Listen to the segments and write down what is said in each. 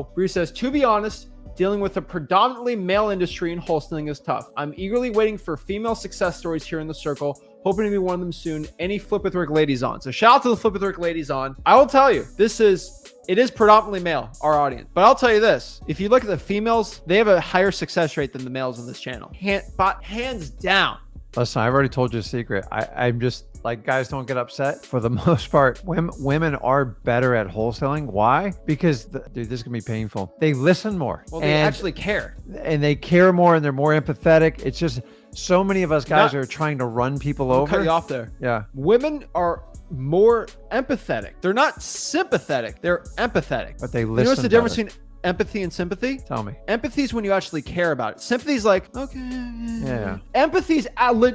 Bree says, to be honest, dealing with a predominantly male industry in wholesaling is tough. I'm eagerly waiting for female success stories here in the circle, hoping to be one of them soon. Any Flip with Rick ladies on? So shout out to the Flip with Rick ladies on. I will tell you, it is predominantly male, our audience. But I'll tell you this, if you look at the females, they have a higher success rate than the males on this channel. Hands down. Listen, I've already told you a secret. I'm just like, guys, don't get upset. For the most part, women are better at wholesaling. Why? Because, dude, this is going to be painful. They listen more. Well, they actually care. And they care more and they're more empathetic. It's just so many of us guys are trying to run people over. Cut you off there. Yeah. Women are more empathetic. They're not sympathetic. They're empathetic. But they listen. You know what's the difference between empathy and sympathy? Tell me. Empathy is when you actually care about it. Sympathy is like, okay. Yeah. Empathy is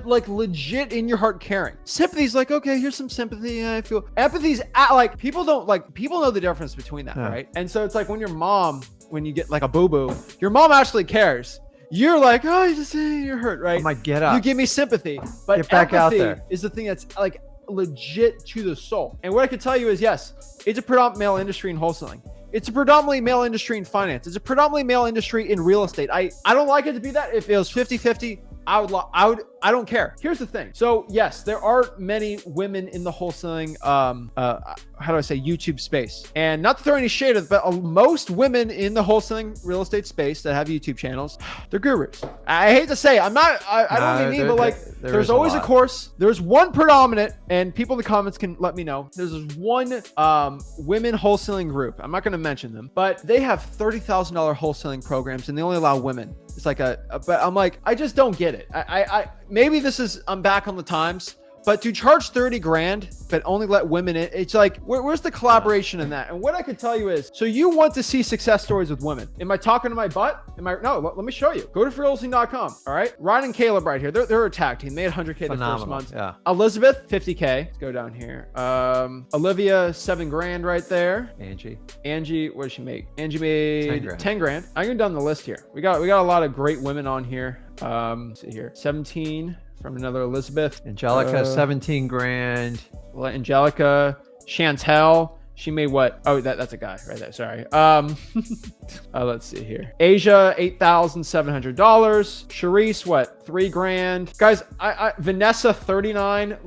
like legit in your heart caring. Sympathy is like, okay, here's some sympathy. I feel. Empathy is like, people know the difference between that, right? And so it's like when when you get like a boo-boo, your mom actually cares. You're like, oh, you're hurt, right? I'm like, get up. You give me sympathy. But get back out there. Is the thing that's like legit to the soul. And what I can tell you is, yes, it's a predominant male industry in wholesaling. It's a predominantly male industry in finance. It's a predominantly male industry in real estate. I don't like it to be that. If it was 50-50, I don't care. Here's the thing. So yes, there are many women in the wholesaling, how do I say, YouTube space. And not to throw any shade at it, but most women in the wholesaling real estate space that have YouTube channels, they're gurus. I hate to say, I don't mean, but like, there's always a course. There's one predominant, and people in the comments can let me know. There's this one women wholesaling group. I'm not going to mention them, but they have $30,000 wholesaling programs, and they only allow women. It's like but I'm like, I just don't get it. Maybe I'm back on the times, but to charge 30 grand, but only let women in, it's like, where's the collaboration in that? And what I could tell you is, so you want to see success stories with women. Am I talking to my butt? No, let me show you. Go to freewholesaling.com. All right. Ryan and Caleb right here. They're a tag team. They had 100K the first month. Yeah. Elizabeth, 50K. Let's go down here. Olivia, 7 grand right there. Angie, what did she make? Angie made 10 grand. I'm going down the list here. We got a lot of great women on here. Let's see here. 17 from another Elizabeth. Angelica, 17 grand. Angelica, Chantel, she made what? Oh, that's a guy right there. Sorry. Let's see here. Asia, $8,700. Charisse, what? 3 grand. Guys, Vanessa, 39.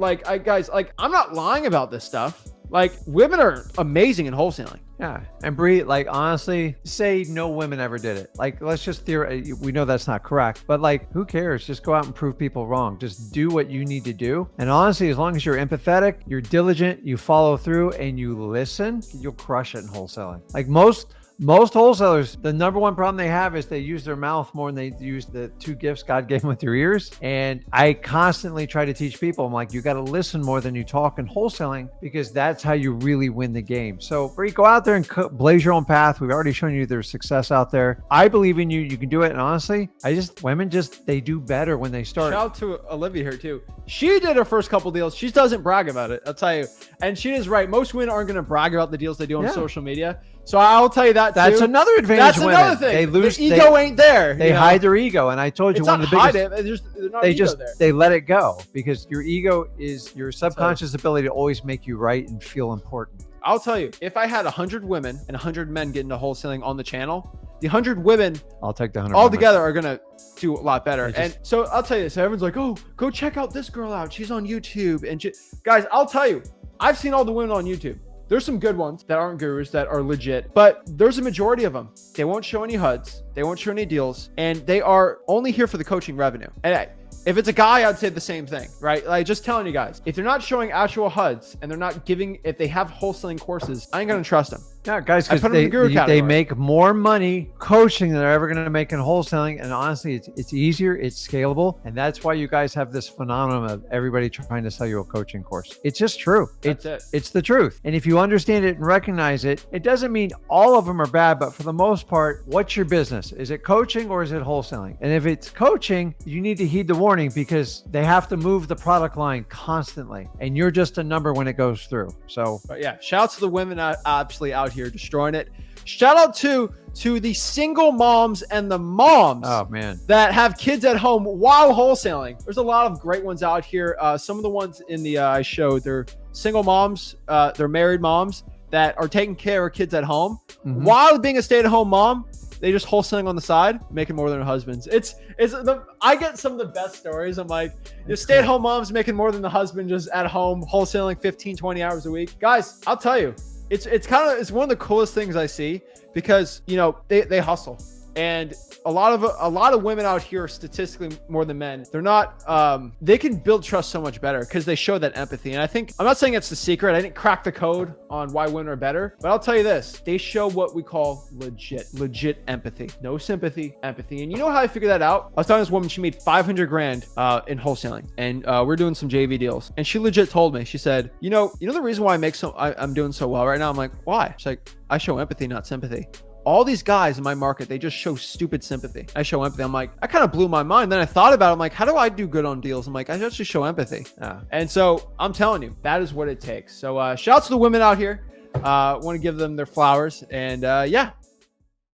Guys, I'm not lying about this stuff. Like, women are amazing in wholesaling. Yeah. And Bree, like, honestly, say no women ever did it. Like, let's just we know that's not correct, but like, who cares? Just go out and prove people wrong. Just do what you need to do. And honestly, as long as you're empathetic, you're diligent, you follow through, and you listen, you'll crush it in wholesaling. Like most wholesalers, the number one problem they have is they use their mouth more than they use the 2 gifts God gave them with their ears. And I constantly try to teach people, I'm like, you got to listen more than you talk in wholesaling, because that's how you really win the game. So Bree, go out there and blaze your own path. We've already shown you there's success out there. I believe in you. You can do it. And honestly, women they do better when they start. Shout out to Olivia here too. She did her first couple deals. She doesn't brag about it, I'll tell you. And she is right. Most women aren't going to brag about the deals they do on social media. So I'll tell you that that's another advantage. That's another thing. They lose. The ego ain't there. They hide their ego, and I told you it's one of the biggest. They let it go, because your ego is your subconscious ability to always make you right and feel important. I'll tell you, if I had 100 women and 100 men get into wholesaling on the channel, the 100 women, I'll take the 100 all together are gonna do a lot better. And so I'll tell you this. Everyone's like, oh, go check out this girl out. She's on YouTube. And guys, I'll tell you, I've seen all the women on YouTube. There's some good ones that aren't gurus, that are legit, but there's a majority of them. They won't show any HUDs. They won't show any deals, and they are only here for the coaching revenue. And if it's a guy, I'd say the same thing, right? Like, just telling you guys, if they're not showing actual HUDs and they're not if they have wholesaling courses, I ain't going to trust them. Yeah, guys, because they make more money coaching than they're ever going to make in wholesaling. And honestly, it's easier, it's scalable. And that's why you guys have this phenomenon of everybody trying to sell you a coaching course. It's just true. It's the truth. And if you understand it and recognize it, it doesn't mean all of them are bad, but for the most part, what's your business? Is it coaching or is it wholesaling? And if it's coaching, you need to heed the warning, because they have to move the product line constantly. And you're just a number when it goes through. So, but yeah, shout out to the women absolutely out here destroying it. Shout out to the single moms and the moms that have kids at home while wholesaling. There's a lot of great ones out here. Some of the ones in the I showed, they're single moms, they're married moms. that are taking care of kids at home while being a stay-at-home mom. They just wholesaling on the side, making more than their husbands. I get some of the best stories. I'm like, the stay-at-home moms making more than the husband just at home wholesaling 15, 20 hours a week. Guys, I'll tell you, it's one of the coolest things I see because, you know, they hustle. And a lot of women out here, statistically more than men, they're not, they can build trust so much better because they show that empathy. And I think, I'm not saying it's the secret. I didn't crack the code on why women are better, but I'll tell you this, they show what we call legit empathy. No sympathy, empathy. And you know how I figured that out? I was telling this woman, she made 500 grand in wholesaling, and we're doing some JV deals. And she legit told me, she said, you know the reason why I'm doing so well right now? I'm like, why? She's like, I show empathy, not sympathy. All these guys in my market, they just show stupid sympathy. I show empathy. I'm like, I kind of blew my mind. Then I thought about it. I'm like, how do I do good on deals? I'm like, I just show empathy. And so I'm telling you, that is what it takes. So shout out to the women out here. Want to give them their flowers. And yeah,